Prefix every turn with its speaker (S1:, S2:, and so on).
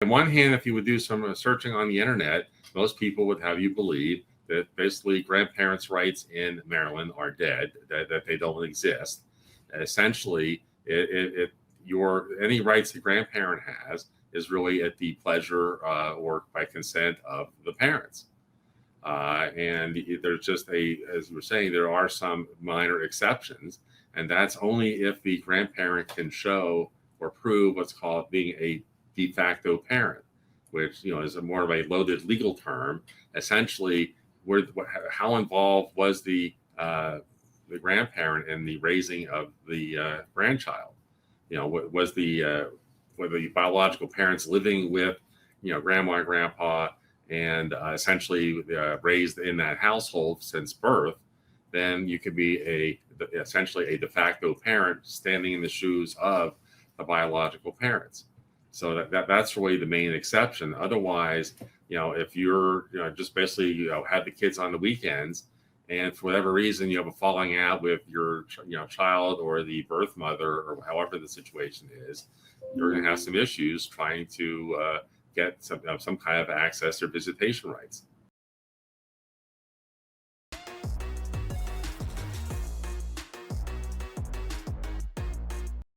S1: On one hand, if you would do some searching on the internet, most people would have you believe that basically grandparents' rights in Maryland are dead, that they don't exist. Essentially, your any rights the grandparent has is really at the pleasure or by consent of the parents. And there's just as you were saying, there are some minor exceptions, and that's only if the grandparent can show or prove what's called being a de facto parent, which is a more of a loaded legal term. Essentially, how involved was the grandparent in the raising of the grandchild? Was were the biological parents living with grandma and grandpa and essentially raised in that household since birth? Then you could be essentially a de facto parent standing in the shoes of the biological parents. So that's really the main exception. Otherwise, if you're just basically have the kids on the weekends, and for whatever reason you have a falling out with your child or the birth mother or however the situation is, you're going to have some issues trying to get some kind of access or visitation rights.